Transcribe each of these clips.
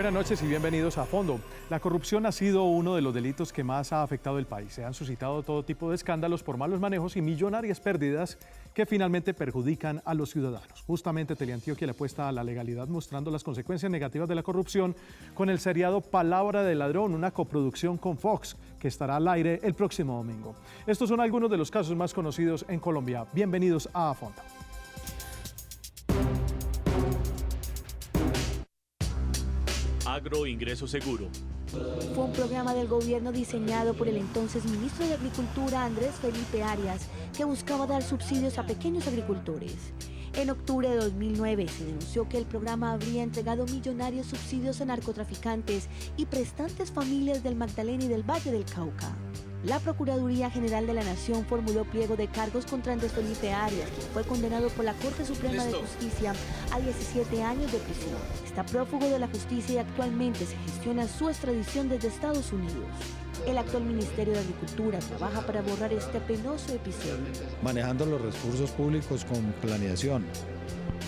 Buenas noches y bienvenidos a Fondo. La corrupción ha sido uno de los delitos que más ha afectado el país. Se han suscitado todo tipo de escándalos por malos manejos y millonarias pérdidas que finalmente perjudican a los ciudadanos. Justamente Teleantioquia le apuesta a la legalidad mostrando las consecuencias negativas de la corrupción con el seriado Palabra de Ladrón, una coproducción con Fox que estará al aire el próximo domingo. Estos son algunos de los casos más conocidos en Colombia. Bienvenidos a Fondo. Agroingreso Seguro. Fue un programa del gobierno diseñado por el entonces ministro de Agricultura, Andrés Felipe Arias, que buscaba dar subsidios a pequeños agricultores. En octubre de 2009 se denunció que el programa habría entregado millonarios subsidios a narcotraficantes y prestantes familias del Magdalena y del Valle del Cauca. La Procuraduría General de la Nación formuló pliego de cargos contra Andrés Felipe Arias, quien fue condenado por la Corte Suprema de Justicia a 17 años de prisión. Está prófugo de la justicia y actualmente se gestiona su extradición desde Estados Unidos. El actual Ministerio de Agricultura trabaja para borrar este penoso episodio. Manejando los recursos públicos con planeación,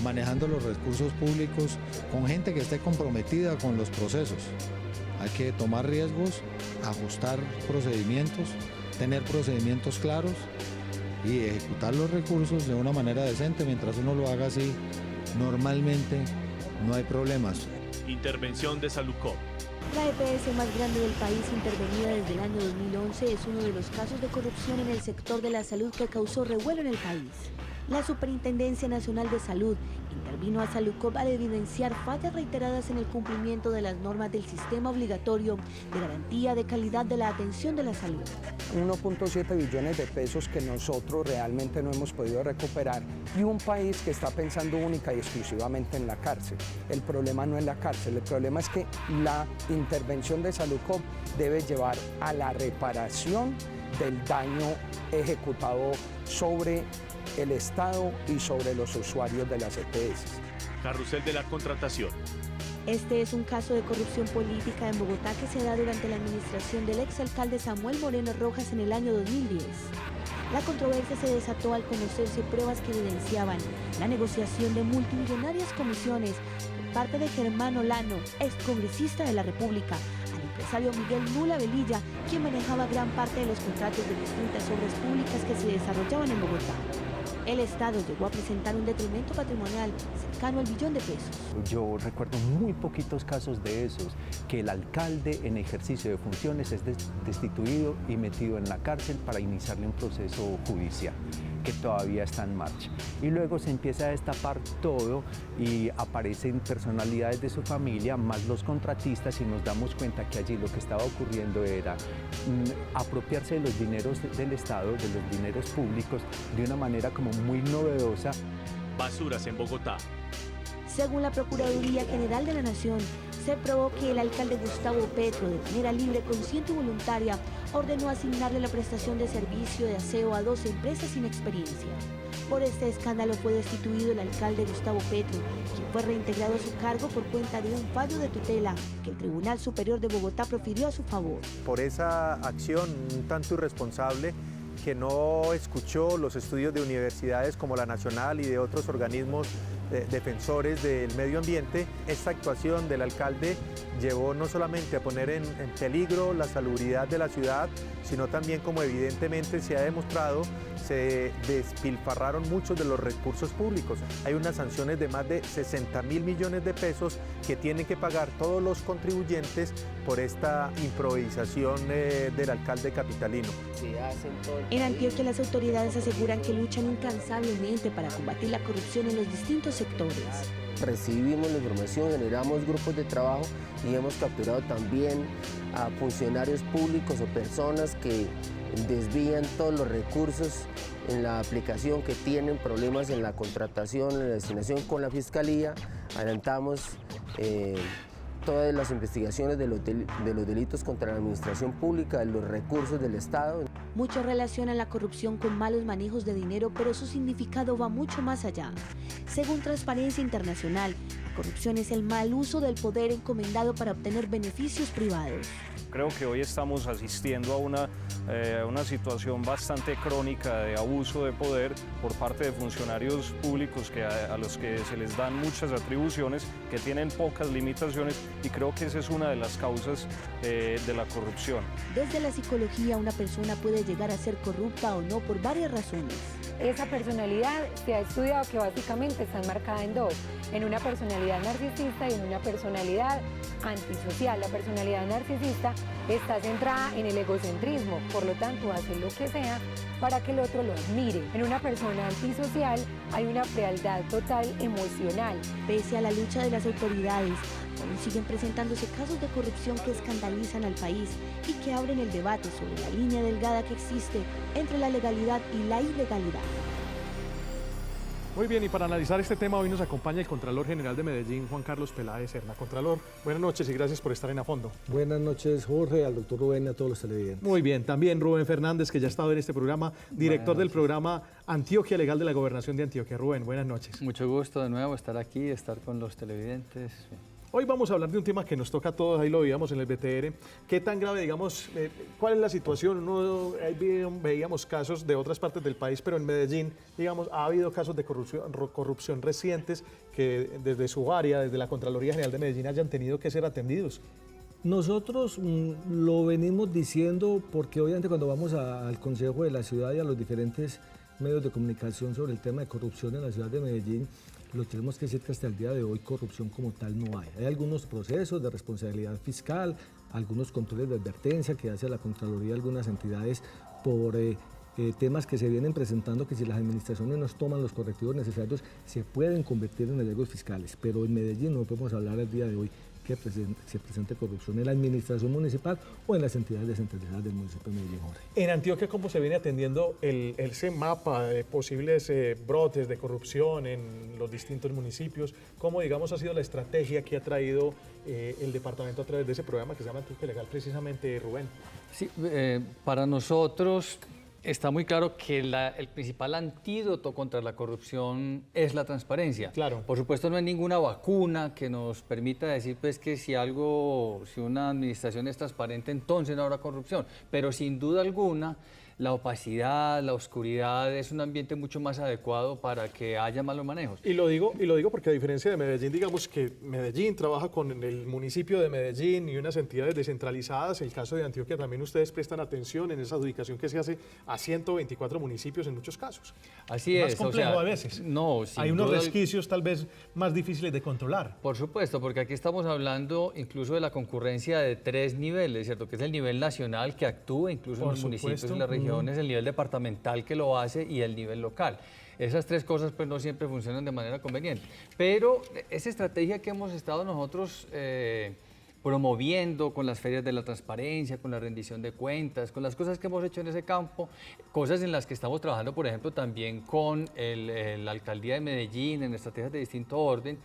manejando los recursos públicos con gente que esté comprometida con los procesos. Hay que tomar riesgos, ajustar procedimientos, tener procedimientos claros y ejecutar los recursos de una manera decente. Mientras uno lo haga así, normalmente no hay problemas. Intervención de Salucop. La EPS más grande del país, intervenida desde el año 2011, es uno de los casos de corrupción en el sector de la salud que causó revuelo en el país. La Superintendencia Nacional de Salud intervino a Salucop al evidenciar fallas reiteradas en el cumplimiento de las normas del sistema obligatorio de garantía de calidad de la atención de la salud. 1.7 billones de pesos que nosotros realmente no hemos podido recuperar y un país que está pensando única y exclusivamente en la cárcel. El problema no es la cárcel, el problema es que la intervención de Salucop debe llevar a la reparación del daño ejecutado sobre el Estado y sobre los usuarios de las EPS. Carrusel de la contratación. Este es un caso de corrupción política en Bogotá que se da durante la administración del exalcalde Samuel Moreno Rojas en el año 2010. La controversia se desató al conocerse pruebas que evidenciaban la negociación de multimillonarias comisiones por parte de Germán Olano, excongresista de la República, al empresario Miguel Nula Velilla, quien manejaba gran parte de los contratos de distintas obras públicas que se desarrollaban en Bogotá. El Estado llegó a presentar un detrimento patrimonial cercano al billón de pesos. Yo recuerdo muy poquitos casos de esos, que el alcalde en ejercicio de funciones es destituido y metido en la cárcel para iniciarle un proceso judicial que todavía está en marcha. Y luego se empieza a destapar todo y aparecen personalidades de su familia, más los contratistas, y nos damos cuenta que allí lo que estaba ocurriendo era apropiarse de los dineros del Estado, de los dineros públicos, de una manera como muy novedosa. Basuras en Bogotá. Según la Procuraduría General de la Nación, se probó que el alcalde Gustavo Petro, de manera libre, consciente y voluntaria, ordenó asignarle la prestación de servicio de aseo a 2 empresas sin experiencia. Por este escándalo fue destituido el alcalde Gustavo Petro, quien fue reintegrado a su cargo por cuenta de un fallo de tutela que el Tribunal Superior de Bogotá profirió a su favor. Por esa acción un tanto irresponsable, que no escuchó los estudios de universidades como la Nacional y de otros organismos defensores del medio ambiente, esta actuación del alcalde llevó no solamente a poner en peligro la salubridad de la ciudad, sino también, como evidentemente se ha demostrado, se despilfarraron muchos de los recursos públicos. Hay unas sanciones de más de 60.000 millones de pesos que tienen que pagar todos los contribuyentes por esta improvisación del alcalde capitalino. En Antioquia, las autoridades aseguran que luchan incansablemente para combatir la corrupción en los distintos sectores. Recibimos la información, generamos grupos de trabajo y hemos capturado también a funcionarios públicos o personas que desvían todos los recursos en la aplicación, que tienen problemas en la contratación, en la destinación con la Fiscalía. Adelantamos todas las investigaciones de los delitos contra la administración pública, de los recursos del Estado. Muchos relacionan la corrupción con malos manejos de dinero, pero su significado va mucho más allá. Según Transparencia Internacional, la corrupción es el mal uso del poder encomendado para obtener beneficios privados. Creo que hoy estamos asistiendo a una situación bastante crónica de abuso de poder por parte de funcionarios públicos a los que se les dan muchas atribuciones, que tienen pocas limitaciones, y creo que esa es una de las causas de la corrupción. Desde la psicología, una persona puede llegar a ser corrupta o no por varias razones. Esa personalidad se ha estudiado que básicamente está enmarcada en dos, en una personalidad narcisista y en una personalidad antisocial. La personalidad narcisista está centrada en el egocentrismo, por lo tanto hace lo que sea para que el otro lo admire. En una persona antisocial hay una frialdad total emocional. Pese a la lucha de las autoridades, aún siguen presentándose casos de corrupción que escandalizan al país y que abren el debate sobre la línea delgada que existe entre la legalidad y la ilegalidad. Muy bien, y para analizar este tema hoy nos acompaña el Contralor General de Medellín, Juan Carlos Peláez Serna. Contralor, buenas noches y gracias por estar en A Fondo. Buenas noches, Jorge, al doctor Rubén y a todos los televidentes. Muy bien, también Rubén Fernández, que ya ha estado en este programa, director del programa Antioquia Legal de la Gobernación de Antioquia. Rubén, buenas noches. Mucho gusto de nuevo estar aquí, estar con los televidentes. Hoy vamos a hablar de un tema que nos toca a todos, ahí lo veíamos en el BTR. ¿Qué tan grave, digamos, cuál es la situación? Ahí veíamos casos de otras partes del país, pero en Medellín, digamos, ha habido casos de corrupción recientes que desde su área, desde la Contraloría General de Medellín, hayan tenido que ser atendidos. Nosotros lo venimos diciendo porque obviamente cuando vamos al Consejo de la Ciudad y a los diferentes medios de comunicación sobre el tema de corrupción en la ciudad de Medellín, lo tenemos que decir que hasta el día de hoy corrupción como tal no hay. Hay algunos procesos de responsabilidad fiscal, algunos controles de advertencia que hace la Contraloría algunas entidades por temas que se vienen presentando que si las administraciones no toman los correctivos necesarios se pueden convertir en riesgos fiscales. Pero en Medellín no podemos hablar al día de hoy que se presente corrupción en la administración municipal o en las entidades descentralizadas del municipio de Medellín. En Antioquia, ¿cómo se viene atendiendo ese mapa de posibles brotes de corrupción en los distintos municipios? ¿Cómo, digamos, ha sido la estrategia que ha traído el departamento a través de ese programa que se llama Antioquia Legal, precisamente, Rubén? Sí, para nosotros está muy claro que el principal antídoto contra la corrupción es la transparencia. Claro. Por supuesto, no hay ninguna vacuna que nos permita decir pues, que si una administración es transparente, entonces no habrá corrupción. Pero sin duda alguna, la opacidad, la oscuridad es un ambiente mucho más adecuado para que haya malos manejos. Y lo digo porque a diferencia de Medellín, digamos que Medellín trabaja con el municipio de Medellín y unas entidades descentralizadas. El caso de Antioquia también ustedes prestan atención en esa adjudicación que se hace a 124 municipios en muchos casos. Así es. Más complejo a veces. No, hay unos resquicios tal vez más difíciles de controlar. Por supuesto, porque aquí estamos hablando incluso de la concurrencia de 3 niveles, ¿cierto? Que es el nivel nacional que actúa incluso en los municipios y la región. Es el nivel departamental que lo hace y el nivel local. Esas 3 cosas pues no siempre funcionan de manera conveniente. Pero esa estrategia que hemos estado nosotros promoviendo con las ferias de la transparencia, con la rendición de cuentas, con las cosas que hemos hecho en ese campo, cosas en las que estamos trabajando, por ejemplo, también con la Alcaldía de Medellín en estrategias de distinto orden,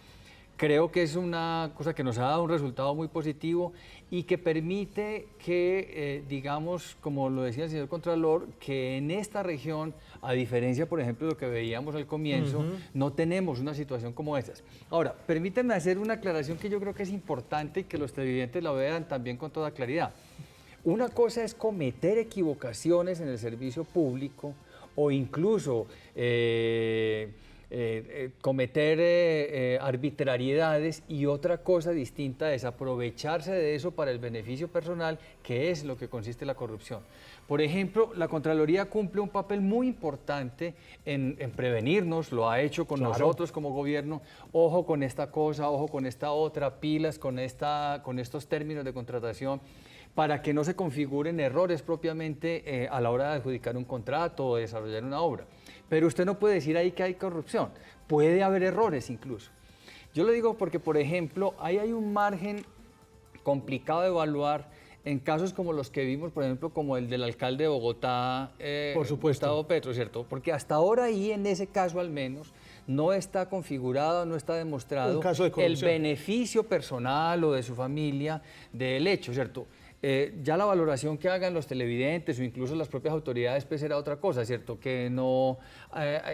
creo que es una cosa que nos ha dado un resultado muy positivo y que permite que, digamos, como lo decía el señor Contralor, que en esta región, a diferencia, por ejemplo, de lo que veíamos al comienzo, no tenemos una situación como estas. Ahora, permítanme hacer una aclaración que yo creo que es importante y que los televidentes la vean también con toda claridad. Una cosa es cometer equivocaciones en el servicio público o incluso cometer arbitrariedades, y otra cosa distinta es aprovecharse de eso para el beneficio personal, que es lo que consiste la corrupción. Por ejemplo, la Contraloría cumple un papel muy importante en prevenirnos, lo ha hecho con nosotros como gobierno. Ojo con esta cosa, ojo con esta otra, pilas con estos términos de contratación, para que no se configuren errores propiamente a la hora de adjudicar un contrato o de desarrollar una obra. Pero usted no puede decir ahí que hay corrupción, puede haber errores incluso. Yo lo digo porque, por ejemplo, ahí hay un margen complicado de evaluar en casos como los que vimos, por ejemplo, como el del alcalde de Bogotá, por supuesto, Gustavo Petro, ¿cierto? Porque hasta ahora ahí, en ese caso al menos, no está configurado, no está demostrado el beneficio personal o de su familia del hecho, ¿cierto? Ya la valoración que hagan los televidentes o incluso las propias autoridades pues era otra cosa, ¿cierto? Que no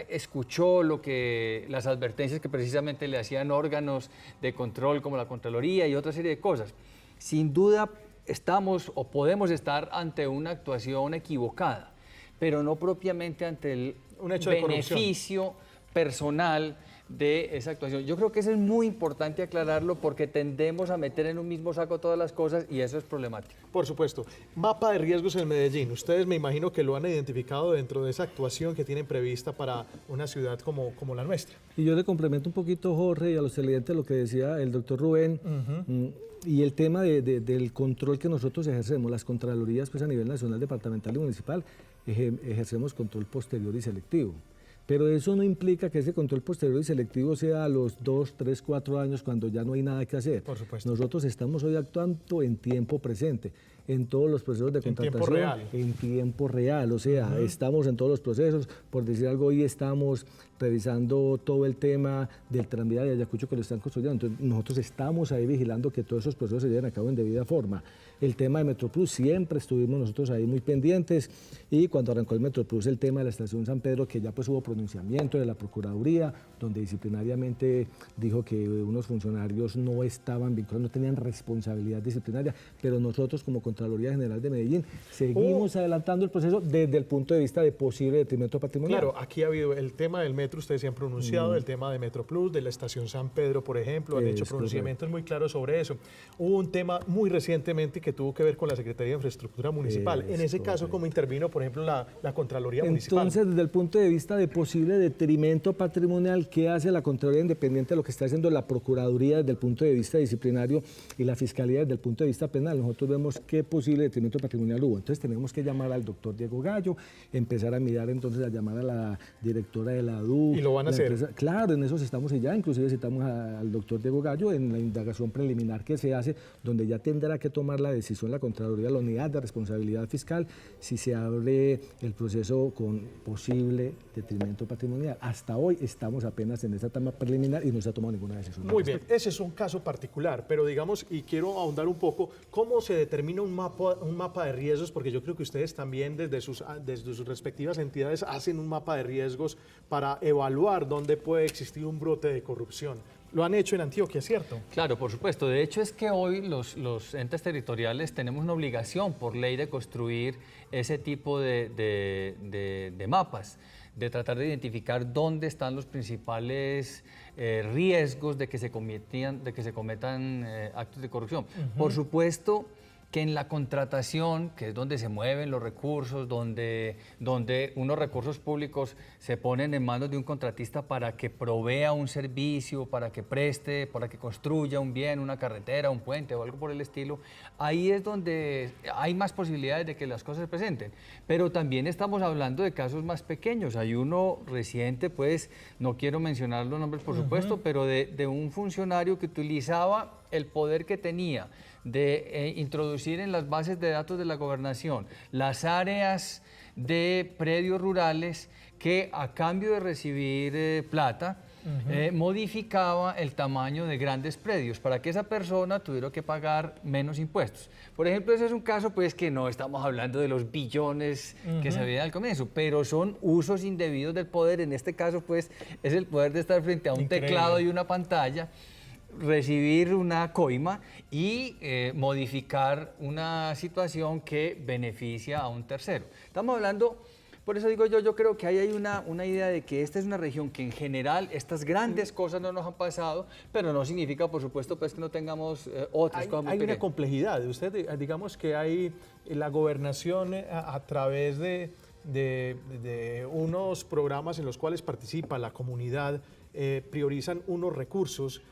escuchó las advertencias que precisamente le hacían órganos de control como la Contraloría y otra serie de cosas. Sin duda estamos o podemos estar ante una actuación equivocada, pero no propiamente ante el beneficio personal de esa actuación. Yo creo que eso es muy importante aclararlo porque tendemos a meter en un mismo saco todas las cosas y eso es problemático. Por supuesto. Mapa de riesgos en Medellín. Ustedes me imagino que lo han identificado dentro de esa actuación que tienen prevista para una ciudad como la nuestra. Y yo le complemento un poquito, Jorge, y a los televidentes lo que decía el doctor Rubén. Y el tema del control que nosotros ejercemos, las contralorías pues a nivel nacional, departamental y municipal, ejercemos control posterior y selectivo. Pero eso no implica que ese control posterior y selectivo sea a los 2, 3, 4 años cuando ya no hay nada que hacer. Por supuesto. Nosotros estamos hoy actuando en tiempo presente, en todos los procesos de contratación. En tiempo real. En tiempo real, o sea, estamos en todos los procesos. Por decir algo, hoy estamos revisando todo el tema del tranvía de Ayacucho que lo están construyendo. Entonces, nosotros estamos ahí vigilando que todos esos procesos se lleven a cabo en debida forma. El tema de Metroplus, siempre estuvimos nosotros ahí muy pendientes, y cuando arrancó el Metroplus, el tema de la estación San Pedro, que ya pues hubo pronunciamiento de la Procuraduría, donde disciplinariamente dijo que unos funcionarios no estaban vinculados, no tenían responsabilidad disciplinaria, pero nosotros como Contraloría General de Medellín seguimos adelantando el proceso desde el punto de vista de posible detrimento patrimonial. Claro, aquí ha habido el tema del metro, ustedes se han pronunciado, el tema de Metroplus, de la estación San Pedro, por ejemplo, han hecho pronunciamientos muy claros sobre eso. Hubo un tema muy recientemente que tuvo que ver con la Secretaría de Infraestructura Municipal. En ese caso, ¿cómo intervino, por ejemplo, la Contraloría Municipal? Entonces, desde el punto de vista de posible detrimento patrimonial, ¿qué hace la Contraloría independiente de lo que está haciendo la Procuraduría desde el punto de vista disciplinario y la Fiscalía desde el punto de vista penal? Nosotros vemos qué posible detrimento patrimonial hubo. Entonces, tenemos que llamar al doctor Diego Gallo, empezar a mirar entonces a llamar a la directora de la ADU. ¿Y lo van a hacer? Claro, en eso estamos y ya, inclusive citamos al doctor Diego Gallo en la indagación preliminar que se hace, donde ya tendrá que tomar la decisión la Contraloría, la Unidad de Responsabilidad Fiscal, si se abre el proceso con posible detrimento patrimonial. Hasta hoy estamos apenas en esa etapa preliminar y no se ha tomado ninguna decisión. Muy bien, ese es un caso particular, pero digamos, y quiero ahondar un poco, ¿cómo se determina un mapa de riesgos? Porque yo creo que ustedes también desde sus respectivas entidades hacen un mapa de riesgos para evaluar dónde puede existir un brote de corrupción. Lo han hecho en Antioquia, ¿cierto? Claro, por supuesto. De hecho, es que hoy los entes territoriales tenemos una obligación por ley de construir ese tipo de mapas, de tratar de identificar dónde están los principales riesgos de que se cometan actos de corrupción. Por supuesto que en la contratación, que es donde se mueven los recursos, donde unos recursos públicos se ponen en manos de un contratista para que provea un servicio, para que preste, para que construya un bien, una carretera, un puente o algo por el estilo, ahí es donde hay más posibilidades de que las cosas se presenten. Pero también estamos hablando de casos más pequeños. Hay uno reciente, pues, no quiero mencionar los nombres por supuesto, pero de un funcionario que utilizaba el poder que tenía de introducir en las bases de datos de la gobernación las áreas de predios rurales que a cambio de recibir plata modificaba el tamaño de grandes predios para que esa persona tuviera que pagar menos impuestos. Por ejemplo, ese es un caso pues que no estamos hablando de los billones que se veían al comienzo, pero son usos indebidos del poder. En este caso pues es el poder de estar frente a un teclado y una pantalla, recibir una coima y modificar una situación que beneficia a un tercero. Estamos hablando, por eso digo yo creo que ahí hay una idea de que esta es una región que en general estas grandes cosas no nos han pasado, pero no significa, por supuesto, pues que no tengamos otras cosas muy Hay pequeñas. una complejidad. Usted, digamos que hay la gobernación a través de unos programas en los cuales participa la comunidad, priorizan unos recursos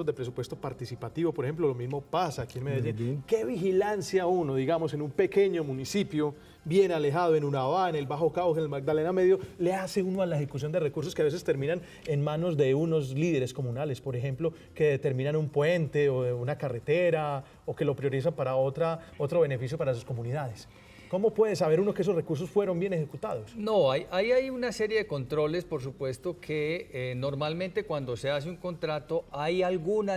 de presupuesto participativo, por ejemplo, lo mismo pasa aquí en Medellín. ¿Qué vigilancia uno, digamos, en un pequeño municipio, bien alejado, en Urabá, en el Bajo Cauca, en el Magdalena Medio, le hace uno a la ejecución de recursos que a veces terminan en manos de unos líderes comunales, por ejemplo, que determinan un puente o una carretera o que lo priorizan para otro beneficio para sus comunidades? ¿Cómo puede saber uno que esos recursos fueron bien ejecutados? No, hay una serie de controles, por supuesto, que normalmente cuando se hace un contrato hay algún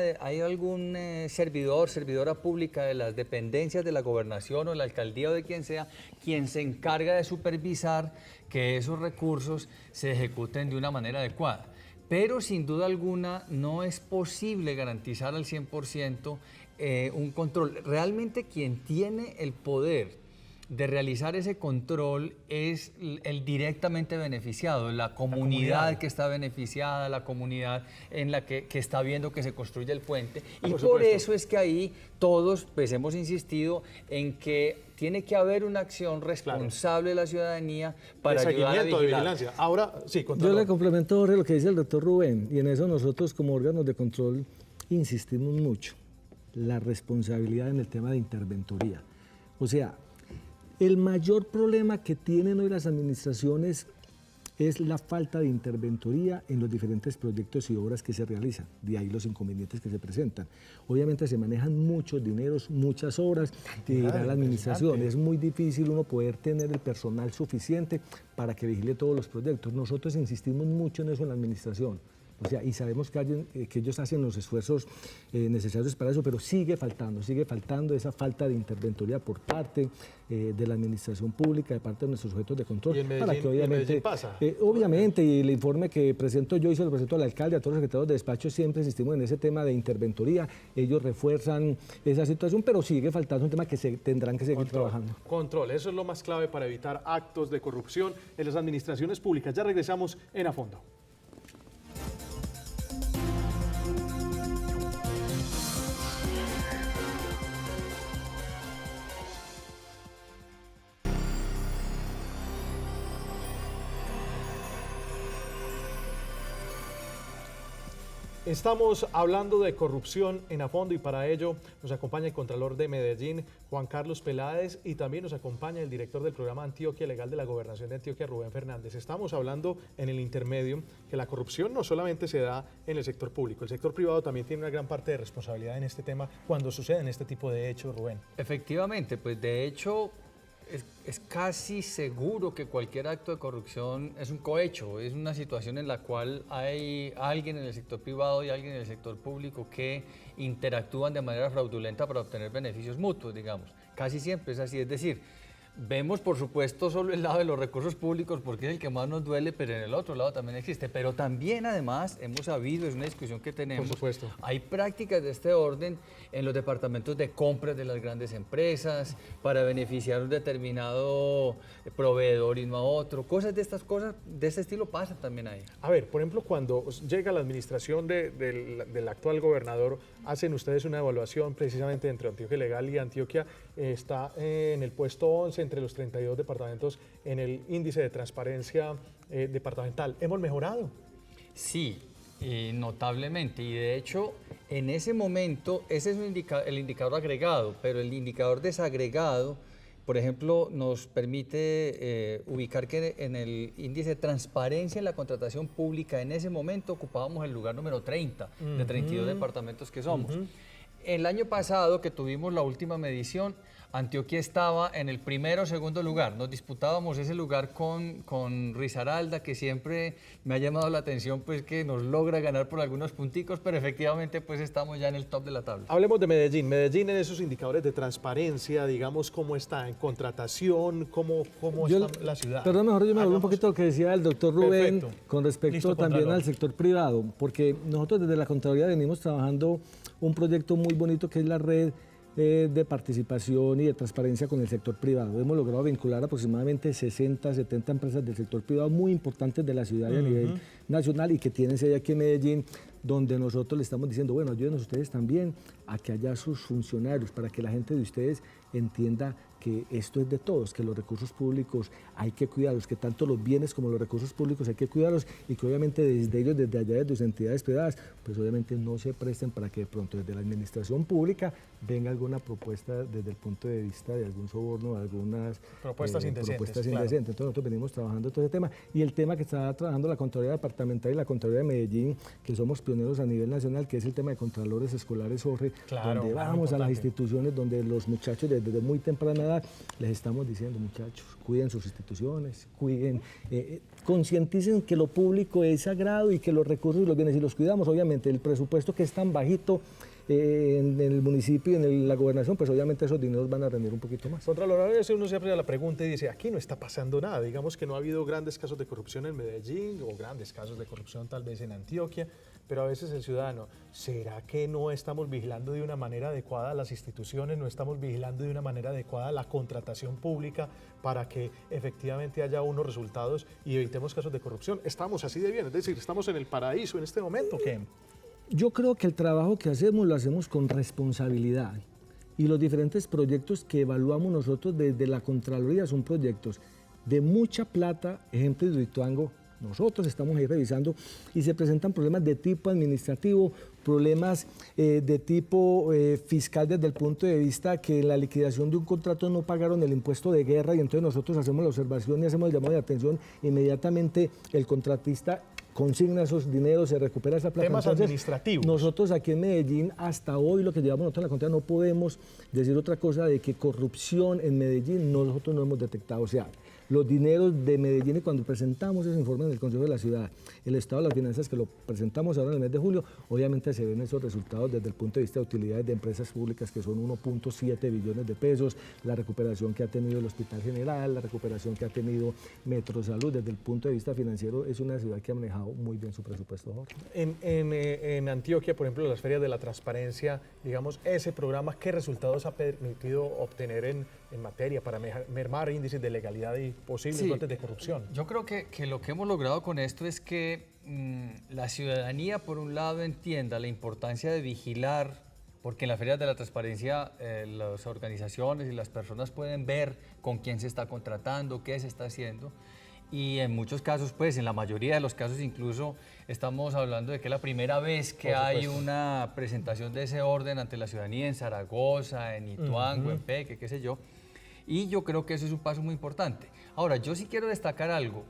servidora pública de las dependencias de la gobernación o de la alcaldía o de quien sea, quien se encarga de supervisar que esos recursos se ejecuten de una manera adecuada. Pero sin duda alguna no es posible garantizar al 100% un control. Realmente quien tiene el poder de realizar ese control es el directamente beneficiado, la comunidad que está beneficiada, la comunidad en la que está viendo que se construye el puente. Y por eso es que ahí todos pues, hemos insistido en que tiene que haber una acción responsable de la ciudadanía para ayudar a vigilar. De vigilancia. Ahora, sí, yo le complemento, Jorge, lo que dice el doctor Rubén, y en eso nosotros como órganos de control insistimos mucho, la responsabilidad en el tema de interventoría. O sea, el mayor problema que tienen hoy las administraciones es la falta de interventoría en los diferentes proyectos y obras que se realizan. De ahí los inconvenientes que se presentan. Obviamente se manejan muchos dineros, muchas obras que irá la administración. Es muy difícil uno poder tener el personal suficiente para que vigile todos los proyectos. Nosotros insistimos mucho en eso en la administración. O sea, y sabemos que ellos hacen los esfuerzos necesarios para eso, pero sigue faltando esa falta de interventoría por parte de la administración pública, de parte de nuestros sujetos de control. ¿Y en Medellín, para que obviamente, pasa? Obviamente, y el informe que presento yo y se lo presento al alcalde, a todos los secretarios de despacho, siempre insistimos en ese tema de interventoría. Ellos refuerzan esa situación, pero sigue faltando un tema que tendrán que seguir trabajando. Control, eso es lo más clave para evitar actos de corrupción en las administraciones públicas. Ya regresamos en A Fondo. Estamos hablando de corrupción en A Fondo y para ello nos acompaña el Contralor de Medellín, Juan Carlos Peláez, y también nos acompaña el director del programa Antioquia Legal de la Gobernación de Antioquia, Rubén Fernández. Estamos hablando en el intermedio que la corrupción no solamente se da en el sector público, el sector privado también tiene una gran parte de responsabilidad en este tema cuando suceden este tipo de hechos, Rubén. Efectivamente, pues de hecho es casi seguro que cualquier acto de corrupción es un cohecho, es una situación en la cual hay alguien en el sector privado y alguien en el sector público que interactúan de manera fraudulenta para obtener beneficios mutuos, digamos. Casi siempre es así, es decir, vemos por supuesto solo el lado de los recursos públicos porque es el que más nos duele, pero en el otro lado también existe. Pero también además hemos sabido, es una discusión que tenemos, por supuesto, hay prácticas de este orden en los departamentos de compras de las grandes empresas para beneficiar a un determinado proveedor y no a otro. Cosas de este estilo pasan también ahí. A ver, por ejemplo, cuando llega la administración del actual gobernador, hacen ustedes una evaluación precisamente entre Antioquia Legal y Antioquia, está en el puesto 11 entre los 32 departamentos en el índice de transparencia departamental. ¿Hemos mejorado? Sí, notablemente, y de hecho en ese momento ese es el indicador agregado, pero el indicador desagregado, por ejemplo, nos permite ubicar que en el índice de transparencia en la contratación pública en ese momento ocupábamos el lugar número 30 de 32 departamentos que somos. El año pasado, que tuvimos la última medición, Antioquia estaba en el primero o segundo lugar. Nos disputábamos ese lugar con Risaralda, que siempre me ha llamado la atención, pues que nos logra ganar por algunos punticos, pero efectivamente pues estamos ya en el top de la tabla. Hablemos de Medellín. Medellín en esos indicadores de transparencia, digamos, ¿cómo está en contratación? ¿Cómo está la ciudad? Perdón, mejor yo me vuelvo un poquito a lo que decía el doctor Rubén. Perfecto. Con respecto también al sector privado, porque nosotros desde la Contraloría venimos trabajando un proyecto muy bonito que es la red de participación y de transparencia con el sector privado. Hemos logrado vincular aproximadamente 60, 70 empresas del sector privado muy importantes de la ciudad y a nivel nacional y que tienen sede aquí en Medellín, donde nosotros le estamos diciendo, bueno, ayúdenos ustedes también a que haya sus funcionarios, para que la gente de ustedes entienda que esto es de todos, que los recursos públicos hay que cuidarlos, que tanto los bienes como los recursos públicos hay que cuidarlos y que obviamente desde ellos, desde allá, desde sus entidades privadas, pues obviamente no se presten para que de pronto desde la administración pública venga alguna propuesta desde el punto de vista de algún soborno, algunas propuestas indecentes. Claro. Entonces nosotros venimos trabajando todo ese tema y el tema que está trabajando la Contraloría Departamental y la Contraloría de Medellín, que somos pioneros a nivel nacional, que es el tema de contralores escolares, Jorge, donde vamos a las instituciones, donde los muchachos desde muy temprana edad les estamos diciendo, muchachos, cuiden sus instituciones, cuiden, concienticen que lo público es sagrado y que los recursos y los bienes, si los cuidamos, obviamente el presupuesto que es tan bajito, en el municipio y en la gobernación, pues obviamente esos dineros van a rendir un poquito más. Contralor, a veces uno se abre la pregunta y dice, aquí no está pasando nada. Digamos que no ha habido grandes casos de corrupción en Medellín o grandes casos de corrupción tal vez en Antioquia, pero a veces el ciudadano, ¿será que no estamos vigilando de una manera adecuada las instituciones, no estamos vigilando de una manera adecuada la contratación pública para que efectivamente haya unos resultados y evitemos casos de corrupción? ¿Estamos así de bien? Es decir, ¿estamos en el paraíso en este momento? ¿Qué? Yo creo que el trabajo que hacemos lo hacemos con responsabilidad y los diferentes proyectos que evaluamos nosotros desde la Contraloría son proyectos de mucha plata, ejemplo de Hidroituango. Nosotros estamos ahí revisando y se presentan problemas de tipo administrativo, problemas de tipo fiscal desde el punto de vista que en la liquidación de un contrato no pagaron el impuesto de guerra y entonces nosotros hacemos la observación y hacemos el llamado de atención, inmediatamente el contratista consigna esos dineros, se recupera esa plata. Temas entonces, administrativos. Nosotros aquí en Medellín, hasta hoy, lo que llevamos nosotros en la Contraloría, no podemos decir otra cosa de que corrupción en Medellín nosotros no hemos detectado. O sea, los dineros de Medellín, y cuando presentamos ese informe en el Consejo de la Ciudad, el estado de las finanzas que lo presentamos ahora en el mes de julio, obviamente se ven esos resultados desde el punto de vista de utilidades de empresas públicas que son 1.7 billones de pesos, la recuperación que ha tenido el Hospital General, la recuperación que ha tenido Metrosalud, desde el punto de vista financiero es una ciudad que ha manejado muy bien su presupuesto. En Antioquia, por ejemplo, las ferias de la transparencia, digamos, ese programa, ¿qué resultados ha permitido obtener en materia para mermar índices de legalidad y posibles brotes de corrupción? Yo creo que lo que hemos logrado con esto es que la ciudadanía, por un lado, entienda la importancia de vigilar, porque en las ferias de la transparencia las organizaciones y las personas pueden ver con quién se está contratando, qué se está haciendo. Y en muchos casos, pues en la mayoría de los casos incluso estamos hablando de que es la primera vez que hay una presentación de ese orden ante la ciudadanía en Zaragoza, en Ituango, en Peque, qué sé yo. Y yo creo que eso es un paso muy importante. Ahora, yo sí quiero destacar algo.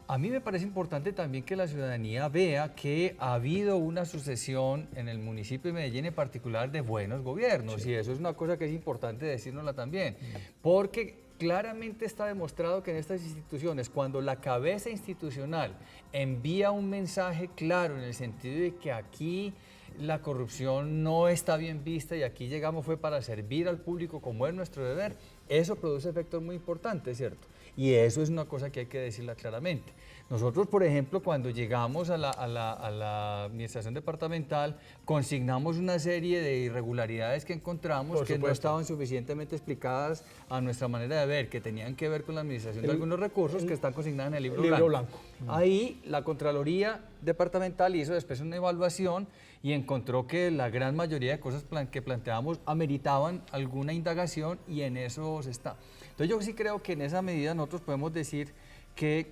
A mí me parece importante también que la ciudadanía vea que ha habido una sucesión en el municipio de Medellín en particular de buenos gobiernos. Sí. Y eso es una cosa que es importante decírnosla también. Porque claramente está demostrado que en estas instituciones, cuando la cabeza institucional envía un mensaje claro en el sentido de que aquí la corrupción no está bien vista y aquí llegamos fue para servir al público como es nuestro deber, eso produce efectos muy importantes, ¿cierto? Y eso es una cosa que hay que decirla claramente. Nosotros, por ejemplo, cuando llegamos a la administración departamental, consignamos una serie de irregularidades que encontramos que no estaban suficientemente explicadas a nuestra manera de ver, que tenían que ver con la administración de algunos recursos que están consignados en el libro blanco. Ahí la Contraloría Departamental hizo después una evaluación y encontró que la gran mayoría de cosas que planteábamos ameritaban alguna indagación y en eso se está. Entonces yo sí creo que en esa medida nosotros podemos decir que,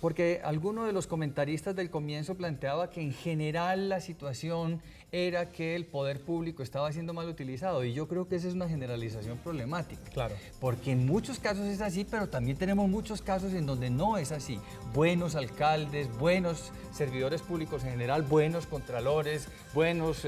porque alguno de los comentaristas del comienzo planteaba que en general la situación era que el poder público estaba siendo mal utilizado y yo creo que esa es una generalización problemática. Claro. Porque en muchos casos es así, pero también tenemos muchos casos en donde no es así. Buenos alcaldes, buenos servidores públicos en general, buenos contralores, buenos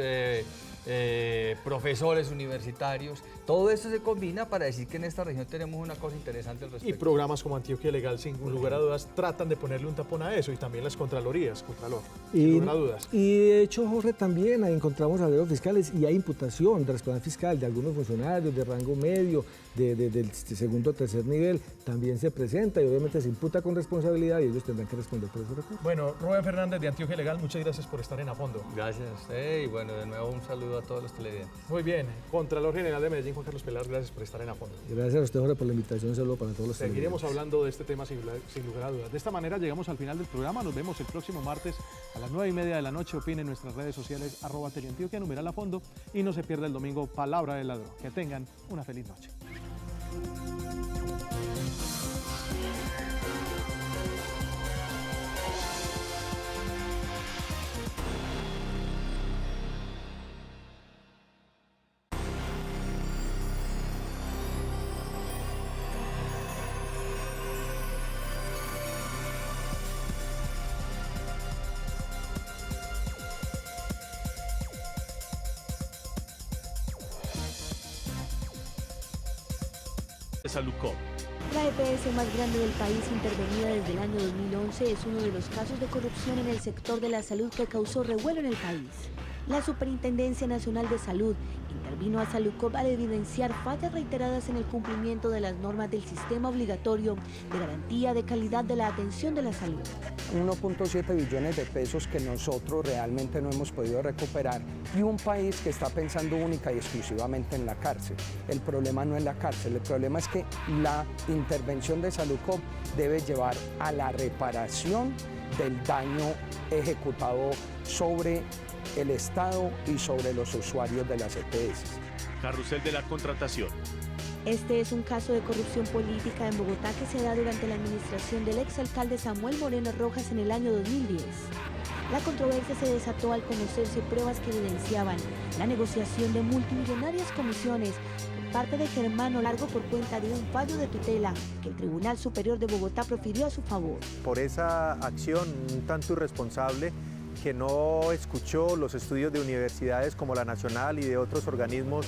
profesores universitarios, todo esto se combina para decir que en esta región tenemos una cosa interesante al respecto. Y programas como Antioquia Legal, sin lugar a dudas, tratan de ponerle un tapón a eso y también las contralorías, Contralor, sin lugar a dudas. Y de hecho, Jorge, también encontramos arreglos fiscales y hay imputación de responsabilidad fiscal de algunos funcionarios de rango medio, del segundo o tercer nivel, también se presenta y obviamente se imputa con responsabilidad y ellos tendrán que responder por ese recurso. Bueno, Rubén Fernández de Antioquia Legal, muchas gracias por estar en A Fondo. Gracias a usted y bueno, de nuevo un saludo a todos los televidentes. Muy bien, Contralor General de Medellín, Juan Carlos Pelar, gracias por estar en A Fondo. Gracias a usted, Jorge, por la invitación, un saludo para todos los Seguiremos hablando de este tema sin lugar a dudas. De esta manera llegamos al final del programa, nos vemos el próximo martes a las 9:30 de la noche, opine en nuestras redes sociales, @Teleantioquia, numeral A Fondo, y no se pierda el domingo Palabra del Ladrón. Que tengan una feliz noche. Salucop. La EPS más grande del país, intervenida desde el año 2011, es uno de los casos de corrupción en el sector de la salud que causó revuelo en el país. La Superintendencia Nacional de Salud intervino a Salucop al evidenciar fallas reiteradas en el cumplimiento de las normas del sistema obligatorio de garantía de calidad de la atención de la salud. 1.7 billones de pesos que nosotros realmente no hemos podido recuperar y un país que está pensando única y exclusivamente en la cárcel. El problema no es la cárcel, el problema es que la intervención de Salucop debe llevar a la reparación del daño ejecutado sobre el Estado y sobre los usuarios de las EPS. Carrusel de la contratación. Este es un caso de corrupción política en Bogotá que se da durante la administración del exalcalde Samuel Moreno Rojas en el año 2010. La controversia se desató al conocerse pruebas que evidenciaban la negociación de multimillonarias comisiones por parte de Germano Largo por cuenta de un fallo de tutela que el Tribunal Superior de Bogotá profirió a su favor. Por esa acción un tanto irresponsable, que no escuchó los estudios de universidades como la Nacional y de otros organismos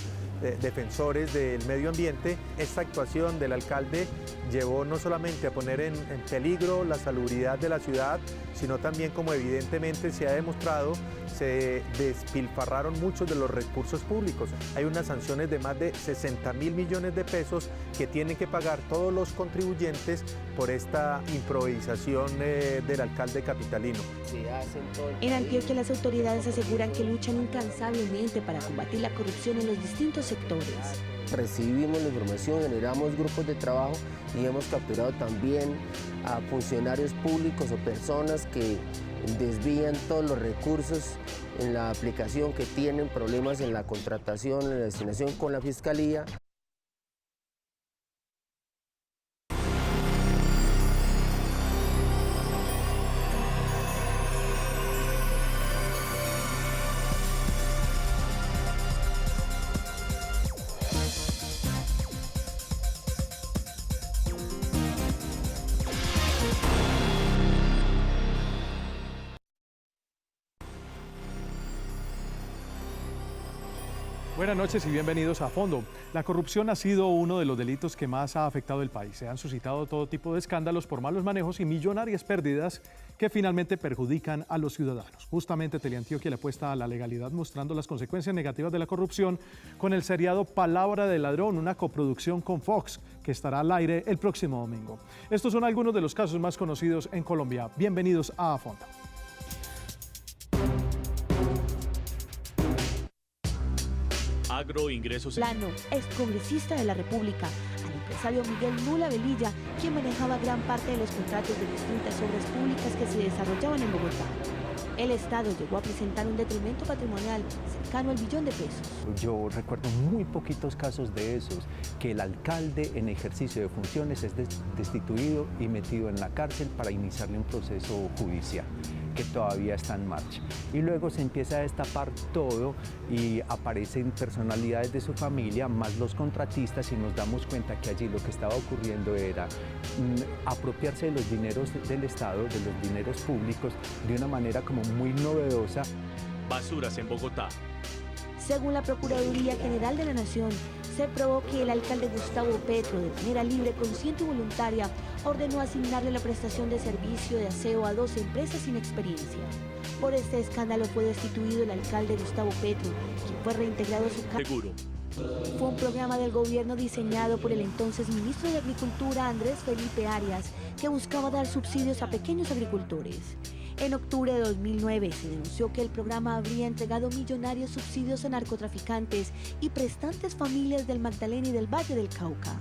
defensores del medio ambiente, esta actuación del alcalde llevó no solamente a poner en peligro la salubridad de la ciudad, sino también, como evidentemente se ha demostrado, se despilfarraron muchos de los recursos públicos. Hay unas sanciones de más de 60.000 millones de pesos que tienen que pagar todos los contribuyentes por esta improvisación del alcalde capitalino. En Antioquia, las autoridades aseguran que luchan incansablemente para combatir la corrupción en los distintos sectores. Recibimos la información, generamos grupos de trabajo y hemos capturado también a funcionarios públicos o personas que desvían todos los recursos en la aplicación, que tienen problemas en la contratación, en la destinación con la Fiscalía. Buenas noches y bienvenidos a Fondo. La corrupción ha sido uno de los delitos que más ha afectado el país. Se han suscitado todo tipo de escándalos por malos manejos y millonarias pérdidas que finalmente perjudican a los ciudadanos. Justamente Teleantioquia le apuesta a la legalidad, mostrando las consecuencias negativas de la corrupción con el seriado Palabra de Ladrón, una coproducción con Fox que estará al aire el próximo domingo. Estos son algunos de los casos más conocidos en Colombia. Bienvenidos a Fondo. Agroingresos. Plano, excongresista de la República, al empresario Miguel Nula Velilla, quien manejaba gran parte de los contratos de distintas obras públicas que se desarrollaban en Bogotá. El Estado llegó a presentar un detrimento patrimonial cercano al billón de pesos. Yo recuerdo muy poquitos casos de esos, que el alcalde en ejercicio de funciones es destituido y metido en la cárcel para iniciarle un proceso judicial que todavía está en marcha. Y luego se empieza a destapar todo y aparecen personalidades de su familia, más los contratistas, y nos damos cuenta que allí lo que estaba ocurriendo era apropiarse de los dineros del Estado, de los dineros públicos, de una manera como muy novedosa. Basuras en Bogotá. Según la Procuraduría General de la Nación, se probó que el alcalde Gustavo Petro, de manera libre, consciente y voluntaria, ordenó asignarle la prestación de servicio de aseo a 2 empresas sin experiencia. Por este escándalo fue destituido el alcalde Gustavo Petro, quien fue reintegrado a su cargo. Seguro. Fue un programa del gobierno diseñado por el entonces ministro de Agricultura, Andrés Felipe Arias, que buscaba dar subsidios a pequeños agricultores. En octubre de 2009 se denunció que el programa habría entregado millonarios subsidios a narcotraficantes y prestantes familias del Magdalena y del Valle del Cauca.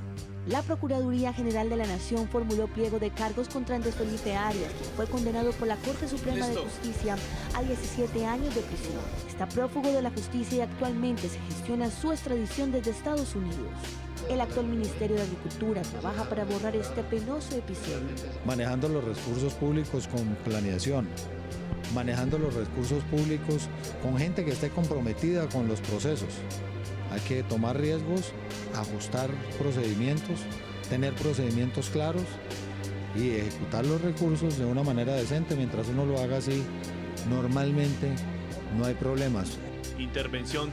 La Procuraduría General de la Nación formuló pliego de cargos contra Andrés Felipe Arias, quien fue condenado por la Corte Suprema de Justicia a 17 años de prisión. Está prófugo de la justicia y actualmente se gestiona su extradición desde Estados Unidos. El actual Ministerio de Agricultura trabaja para borrar este penoso episodio. Manejando los recursos públicos con planeación, manejando los recursos públicos con gente que esté comprometida con los procesos. Hay que tomar riesgos, ajustar procedimientos, tener procedimientos claros y ejecutar los recursos de una manera decente. Mientras uno lo haga así, normalmente no hay problemas. Intervención de